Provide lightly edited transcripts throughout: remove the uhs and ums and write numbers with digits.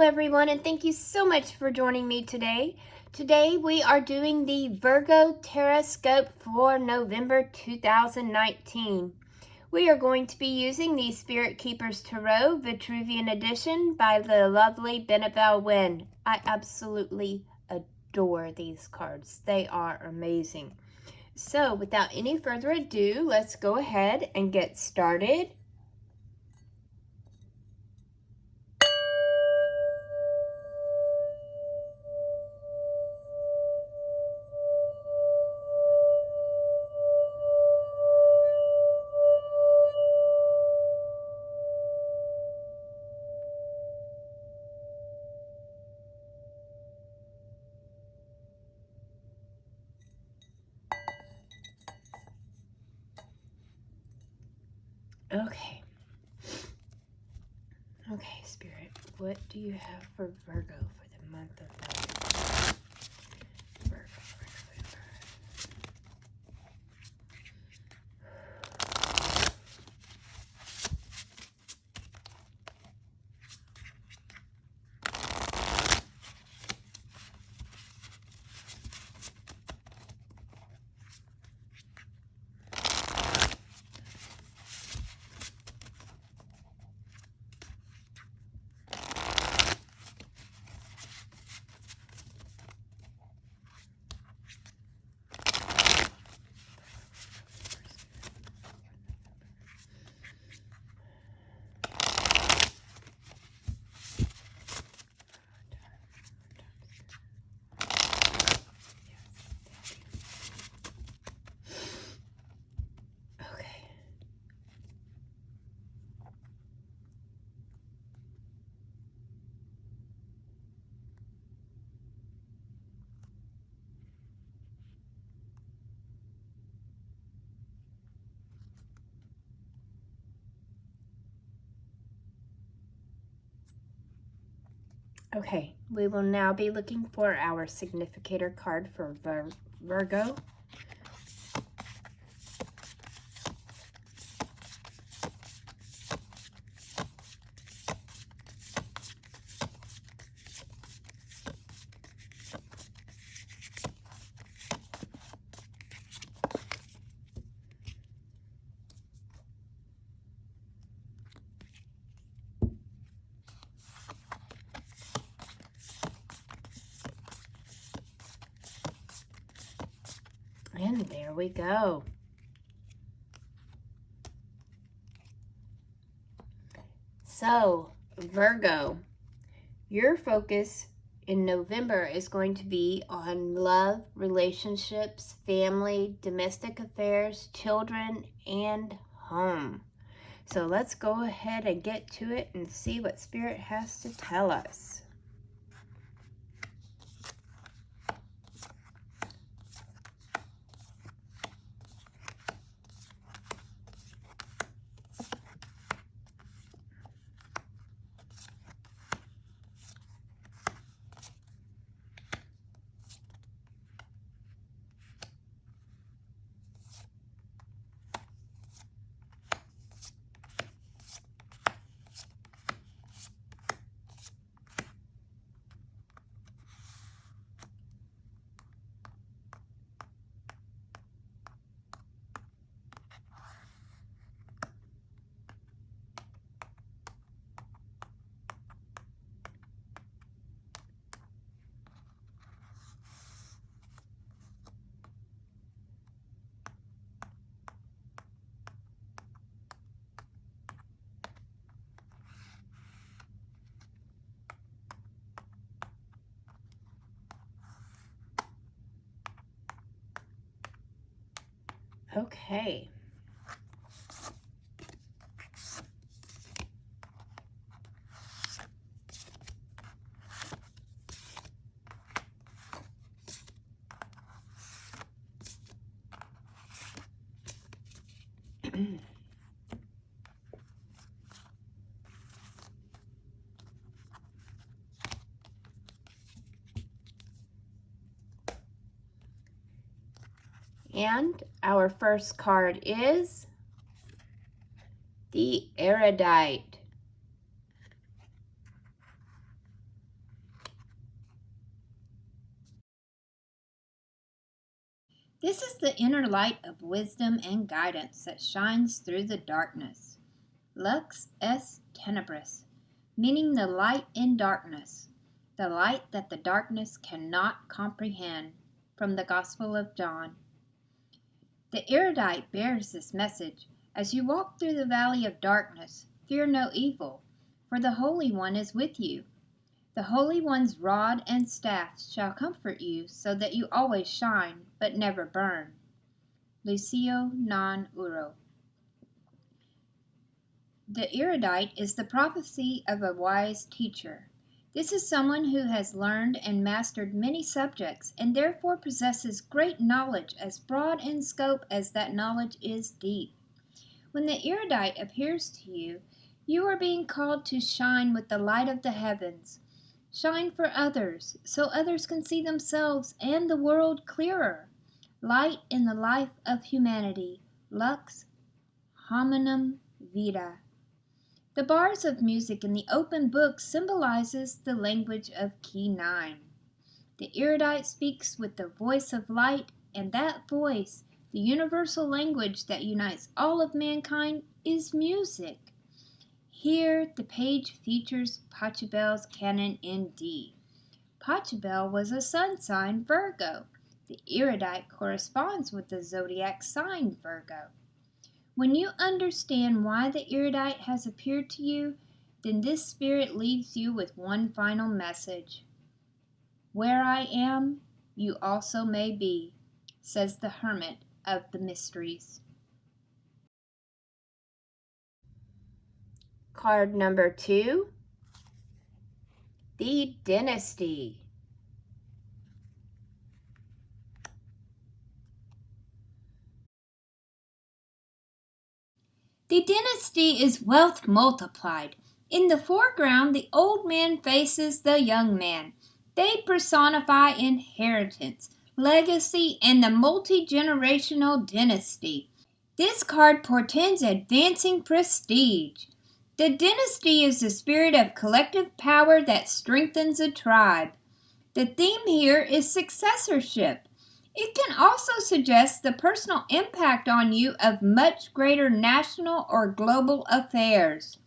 Hello everyone, and thank you so much for joining me today. Today we are doing the Virgo TarotScope for November 2019. We are going to be using the Spirit Keepers Tarot Vitruvian Edition by the lovely Mademoiselle Wynn. I absolutely adore these cards. They are amazing. So without any further ado, let's go ahead and get started. Okay, Spirit, what do you have for Virgo for the month of November? Virgo. Okay, we will now be looking for our significator card for Virgo. And there we go. So, Virgo, your focus in November is going to be on love, relationships, family, domestic affairs, children, and home. So let's go ahead and get to it and see what Spirit has to tell us. Okay. And our first card is the Erudite. This is the inner light of wisdom and guidance that shines through the darkness. Lux est tenebris, meaning the light in darkness, the light that the darkness cannot comprehend, from the Gospel of John. The erudite bears this message. As you walk through the valley of darkness, fear no evil, for the Holy One is with you. The Holy One's rod and staff shall comfort you, so that you always shine, but never burn. Lucio non uro. The erudite is the prophecy of a wise teacher. This is someone who has learned and mastered many subjects, and therefore possesses great knowledge as broad in scope as that knowledge is deep. When the erudite appears to you, you are being called to shine with the light of the heavens. Shine for others, so others can see themselves and the world clearer. Light in the life of humanity. Lux hominum vitae. The bars of music in the open book symbolizes the language of key 9. The erudite speaks with the voice of light, and that voice, the universal language that unites all of mankind, is music. Here, the page features Pachelbel's canon in D. Pachelbel was a sun sign Virgo. The erudite corresponds with the zodiac sign Virgo. When you understand why the erudite has appeared to you, then this spirit leaves you with one final message. Where I am, you also may be, says the hermit of the mysteries. Card number 2, the Dynasty. The dynasty is wealth multiplied. In the foreground, the old man faces the young man. They personify inheritance, legacy, and the multi-generational dynasty. This card portends advancing prestige. The dynasty is the spirit of collective power that strengthens a tribe. The theme here is successorship. It can also suggest the personal impact on you of much greater national or global affairs.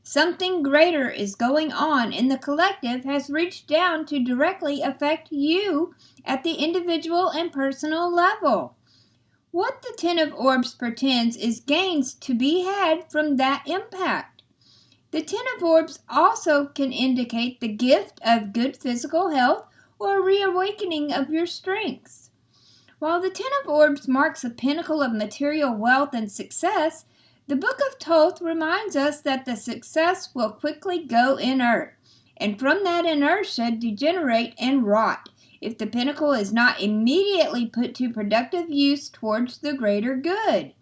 Something greater is going on, and the collective has reached down to directly affect you at the individual and personal level. What the Ten of Orbs portends is gains to be had from that impact. The Ten of Orbs also can indicate the gift of good physical health or a reawakening of your strengths. While the Ten of Orbs marks a pinnacle of material wealth and success, the Book of Thoth reminds us that the success will quickly go inert, and from that inertia degenerate and rot, if the pinnacle is not immediately put to productive use towards the greater good.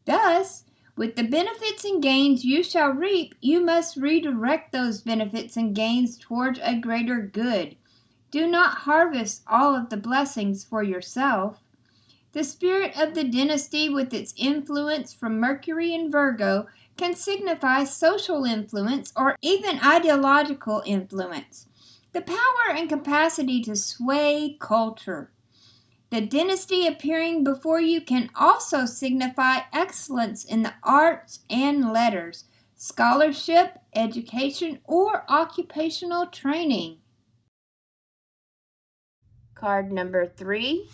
Thus, with the benefits and gains you shall reap, you must redirect those benefits and gains towards a greater good. Do not harvest all of the blessings for yourself. The spirit of the dynasty, with its influence from Mercury and Virgo, can signify social influence or even ideological influence, the power and capacity to sway culture. The dynasty appearing before you can also signify excellence in the arts and letters, scholarship, education, or occupational training. Card number 3,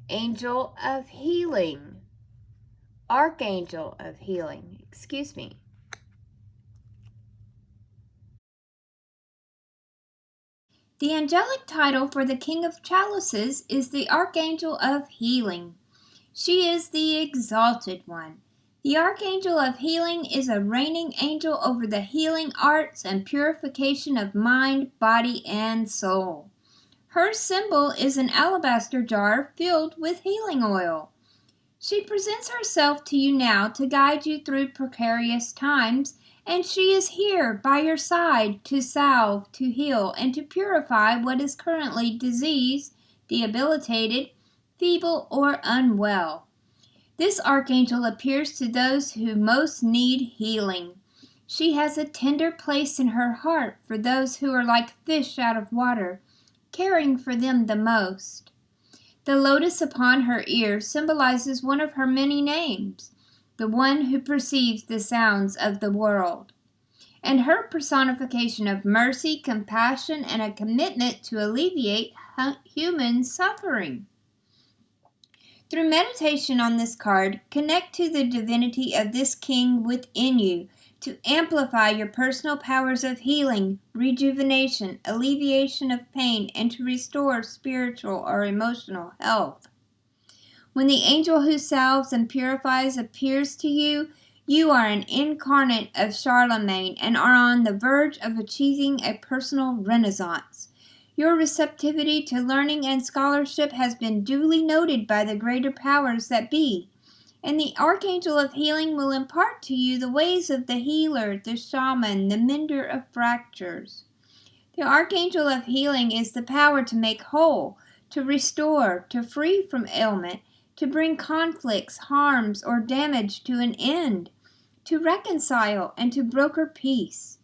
Angel of Healing. Archangel of Healing, excuse me. The angelic title for the King of Chalices is the Archangel of Healing. She is the Exalted One. The Archangel of Healing is a reigning angel over the healing arts and purification of mind, body, and soul. Her symbol is an alabaster jar filled with healing oil. She presents herself to you now to guide you through precarious times, and she is here by your side to salve, to heal, and to purify what is currently diseased, debilitated, feeble, or unwell. This archangel appears to those who most need healing. She has a tender place in her heart for those who are like fish out of water, caring for them the most. The lotus upon her ear symbolizes one of her many names, the one who perceives the sounds of the world, and her personification of mercy, compassion, and a commitment to alleviate human suffering. Through meditation on this card, connect to the divinity of this king within you to amplify your personal powers of healing, rejuvenation, alleviation of pain, and to restore spiritual or emotional health. When the angel who salves and purifies appears to you, you are an incarnate of Charlemagne and are on the verge of achieving a personal renaissance. Your receptivity to learning and scholarship has been duly noted by the greater powers that be, and the Archangel of Healing will impart to you the ways of the healer, the shaman, the mender of fractures. The Archangel of Healing is the power to make whole, to restore, to free from ailment, to bring conflicts, harms, or damage to an end, to reconcile, and to broker peace.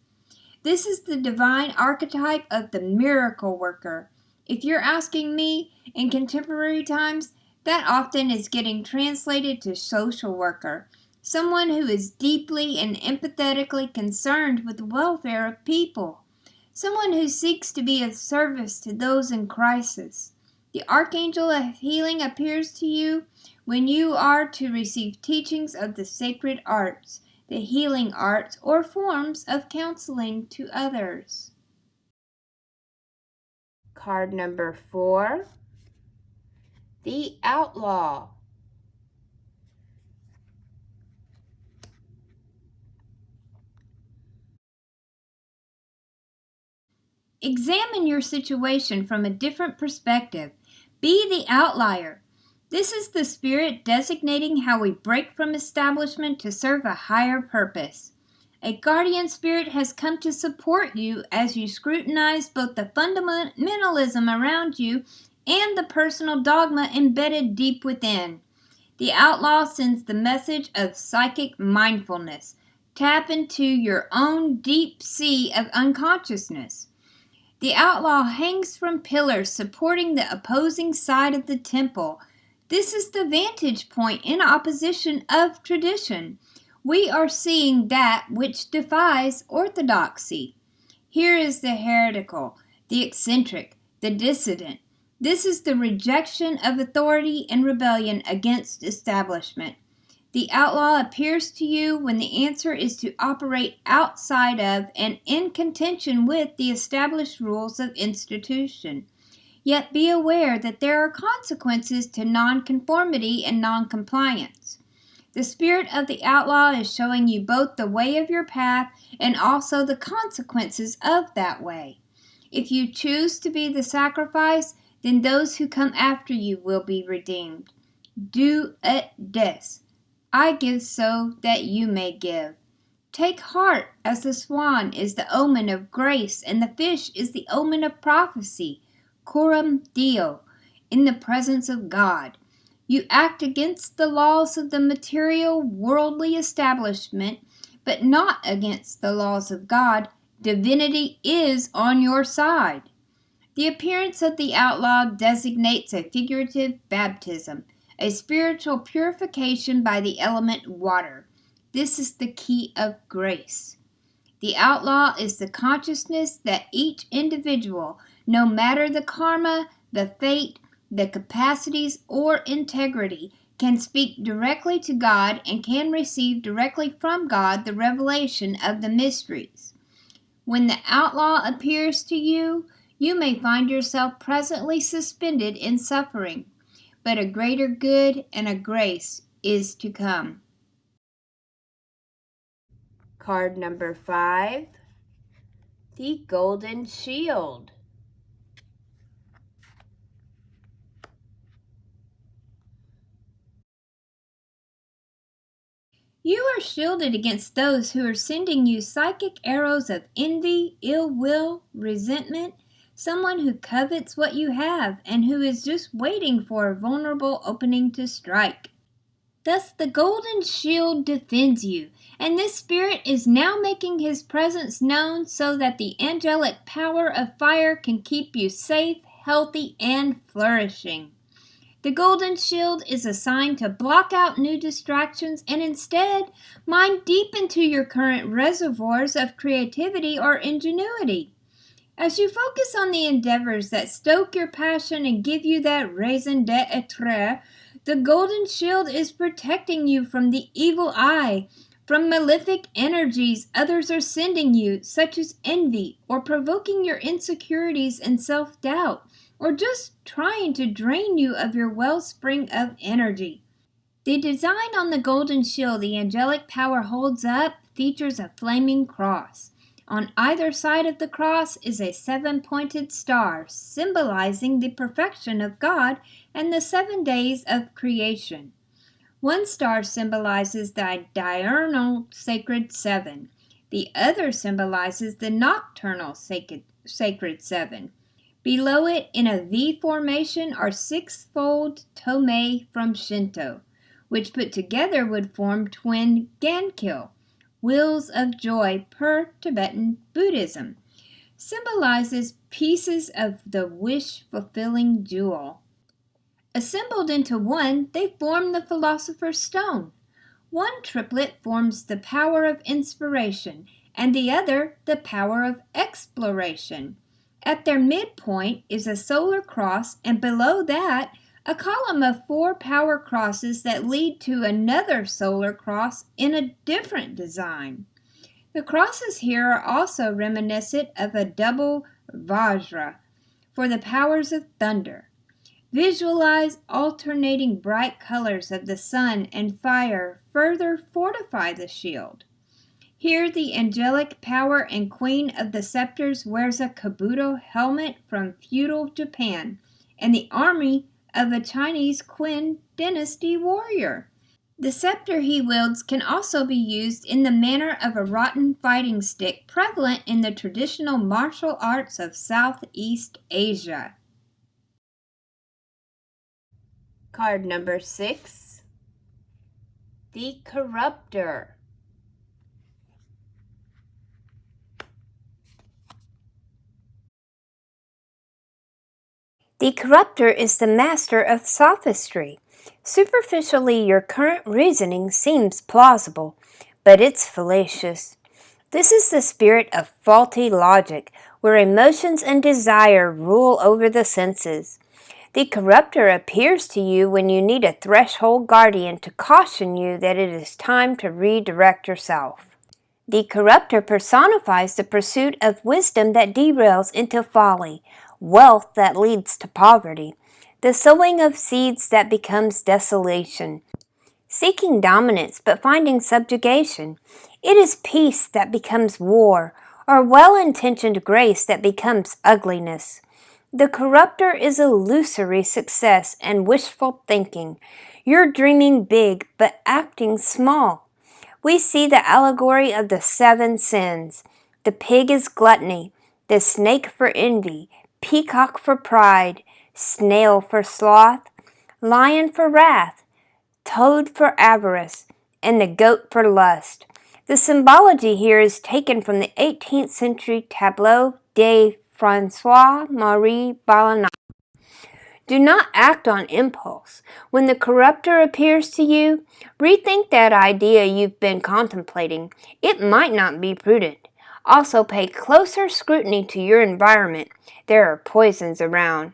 This is the divine archetype of the miracle worker. If you're asking me, in contemporary times, that often is getting translated to social worker, someone who is deeply and empathetically concerned with the welfare of people, someone who seeks to be of service to those in crisis. The Archangel of Healing appears to you when you are to receive teachings of the sacred arts, the healing arts, or forms of counseling to others. Card number 4, the Outlaw. Examine your situation from a different perspective. Be the outlier. This is the spirit designating how we break from establishment to serve a higher purpose. A guardian spirit has come to support you as you scrutinize both the fundamentalism around you and the personal dogma embedded deep within. The outlaw sends the message of psychic mindfulness. Tap into your own deep sea of unconsciousness. The outlaw hangs from pillars supporting the opposing side of the temple. This is the vantage point in opposition of tradition. We are seeing that which defies orthodoxy. Here is the heretical, the eccentric, the dissident. This is the rejection of authority and rebellion against establishment. The outlaw appears to you when the answer is to operate outside of and in contention with the established rules of institution. Yet be aware that there are consequences to nonconformity and noncompliance. The spirit of the outlaw is showing you both the way of your path and also the consequences of that way. If you choose to be the sacrifice, then those who come after you will be redeemed. Do et des. I give so that you may give. Take heart, as the swan is the omen of grace, and the fish is the omen of prophecy. Coram Deo, in the presence of God. You act against the laws of the material, worldly establishment, but not against the laws of God. Divinity is on your side. The appearance of the outlaw designates a figurative baptism, a spiritual purification by the element water. This is the key of grace. The outlaw is the consciousness that each individual, no matter the karma, the fate, the capacities, or integrity, can speak directly to God and can receive directly from God the revelation of the mysteries. When the outlaw appears to you, you may find yourself presently suspended in suffering, but a greater good and a grace is to come. Card number 5, the Golden Shield. You are shielded against those who are sending you psychic arrows of envy, ill will, resentment, someone who covets what you have and who is just waiting for a vulnerable opening to strike. Thus the golden shield defends you, and this spirit is now making his presence known so that the angelic power of fire can keep you safe, healthy, and flourishing. The golden shield is assigned to block out new distractions and instead mine deep into your current reservoirs of creativity or ingenuity. As you focus on the endeavors that stoke your passion and give you that raison d'etre, the golden shield is protecting you from the evil eye, from malefic energies others are sending you, such as envy, or provoking your insecurities and self-doubt, or just trying to drain you of your wellspring of energy. The design on the golden shield the angelic power holds up features a flaming cross. On either side of the cross is a 7-pointed star, symbolizing the perfection of God and the 7 days of creation. One star symbolizes the diurnal sacred 7. The other symbolizes the nocturnal sacred 7. Below it, in a V formation, are 6-fold tomei from Shinto, which put together would form twin Gankil, wheels of joy per Tibetan Buddhism, symbolizes pieces of the wish-fulfilling jewel. Assembled into one, they form the Philosopher's Stone. One triplet forms the power of inspiration, and the other the power of exploration. At their midpoint is a solar cross, and below that, a column of 4 power crosses that lead to another solar cross in a different design. The crosses here are also reminiscent of a double Vajra for the powers of thunder. Visualize alternating bright colors of the sun and fire further fortify the shield. Here the angelic power and queen of the scepters wears a kabuto helmet from feudal Japan and the army of a Chinese Qin dynasty warrior. The scepter he wields can also be used in the manner of a rotten fighting stick prevalent in the traditional martial arts of Southeast Asia. Card number 6, the Corruptor. The Corruptor is the master of sophistry. Superficially, your current reasoning seems plausible, but it's fallacious. This is the spirit of faulty logic, where emotions and desire rule over the senses. The Corruptor appears to you when you need a threshold guardian to caution you that it is time to redirect yourself. The Corruptor personifies the pursuit of wisdom that derails into folly, wealth that leads to poverty, the sowing of seeds that becomes desolation, seeking dominance but finding subjugation. It is peace that becomes war, or well-intentioned grace that becomes ugliness. The Corruptor is illusory success and wishful thinking. You're dreaming big but acting small. We see the allegory of the 7 sins. The pig is gluttony, the snake for envy, peacock for pride, snail for sloth, lion for wrath, toad for avarice, and the goat for lust. The symbology here is taken from the 18th century tableau de François-Marie Balinat. Do not act on impulse. When the Corruptor appears to you, rethink that idea you've been contemplating. It might not be prudent. Also pay closer scrutiny to your environment. There are poisons around.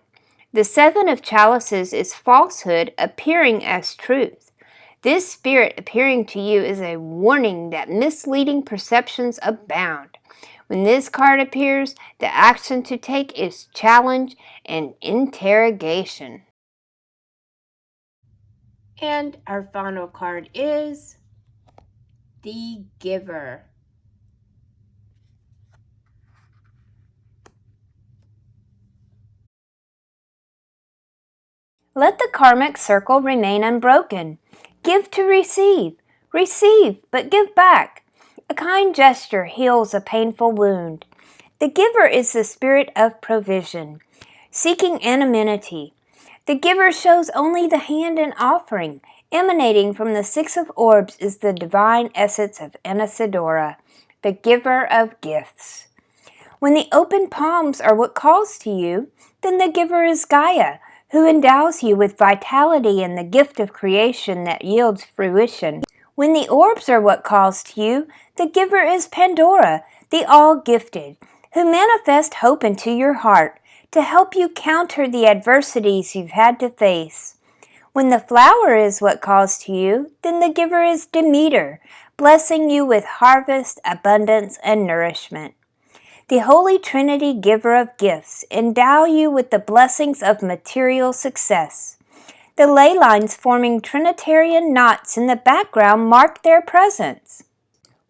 The 7 of chalices is falsehood appearing as truth. This spirit appearing to you is a warning that misleading perceptions abound. When this card appears, the action to take is challenge and interrogation. And our final card is the Giver. Let the karmic circle remain unbroken. Give to receive. Receive, but give back. A kind gesture heals a painful wound. The giver is the spirit of provision, seeking anonymity. The giver shows only the hand in offering. Emanating from the 6 of orbs is the divine essence of Anasadora, the giver of gifts. When the open palms are what calls to you, then the giver is Gaia, who endows you with vitality and the gift of creation that yields fruition. When the orbs are what calls to you, the giver is Pandora, the all-gifted, who manifests hope into your heart to help you counter the adversities you've had to face. When the flower is what calls to you, then the giver is Demeter, blessing you with harvest, abundance, and nourishment. The Holy Trinity, giver of gifts, endow you with the blessings of material success. The ley lines forming Trinitarian knots in the background mark their presence.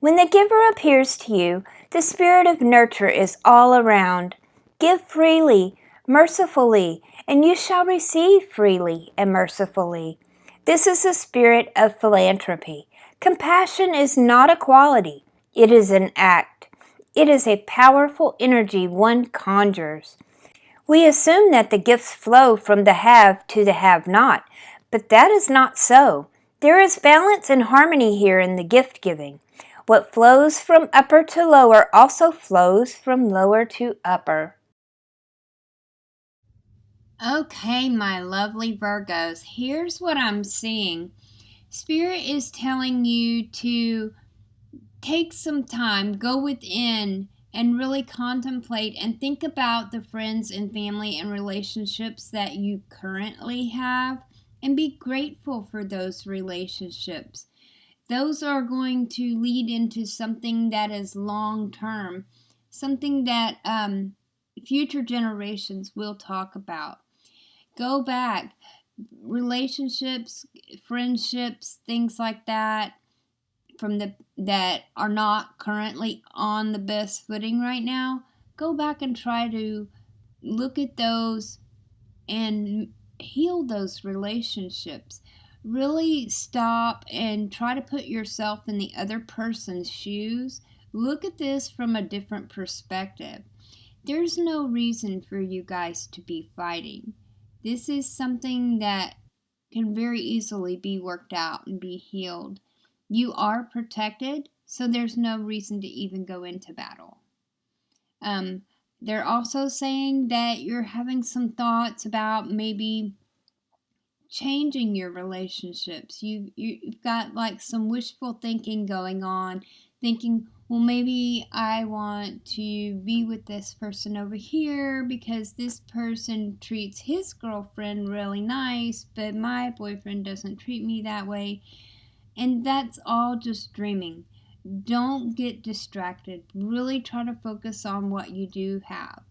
When the giver appears to you, the spirit of nurture is all around. Give freely, mercifully, and you shall receive freely and mercifully. This is the spirit of philanthropy. Compassion is not a quality, it is an act. It is a powerful energy one conjures. We assume that the gifts flow from the have to the have-not, but that is not so. There is balance and harmony here in the gift giving. What flows from upper to lower also flows from lower to upper. Okay, my lovely Virgos, here's what I'm seeing. Spirit is telling you to take some time, go within, and really contemplate and think about the friends and family and relationships that you currently have, and be grateful for those relationships. Those are going to lead into something that is long term, something that future generations will talk about. Go back, relationships, friendships, things like that that are not currently on the best footing right now. Go back and try to look at those and heal those relationships. Really stop and try to put yourself in the other person's shoes. Look at this from a different perspective. There's no reason for you guys to be fighting. This is something that can very easily be worked out and be healed. You are protected, so there's no reason to even go into battle. They're also saying that you're having some thoughts about maybe changing your relationships. You've got like some wishful thinking going on, thinking, well, maybe I want to be with this person over here because this person treats his girlfriend really nice, but my boyfriend doesn't treat me that way. And that's all just dreaming. Don't get distracted. Really try to focus on what you do have.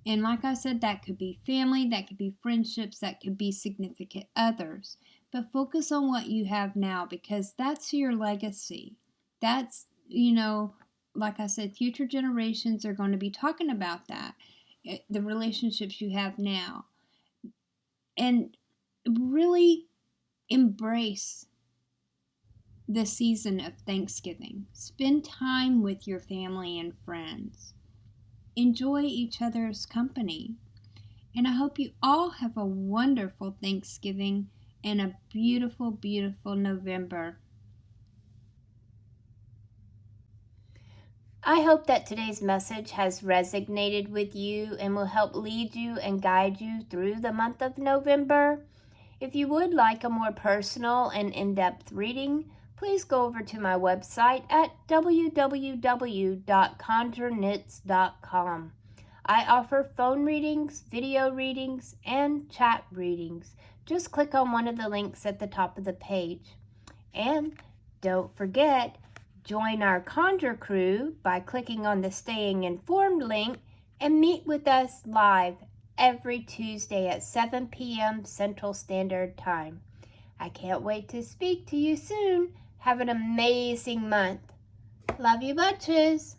And like I said, that could be family, that could be friendships, that could be significant others. But focus on what you have now, because that's your legacy. That's, like I said, future generations are going to be talking about that, the relationships you have now. And really embrace the season of Thanksgiving. Spend time with your family and friends. Enjoy each other's company. And I hope you all have a wonderful Thanksgiving and a beautiful, beautiful November. I hope that today's message has resonated with you and will help lead you and guide you through the month of November. If you would like a more personal and in-depth reading, please go over to my website at www.conjureknits.com. I offer phone readings, video readings, and chat readings. Just click on one of the links at the top of the page. And don't forget, join our Conjure crew by clicking on the Staying Informed link and meet with us live every Tuesday at 7 p.m. Central Standard Time. I can't wait to speak to you soon. Have an amazing month. Love you bunches.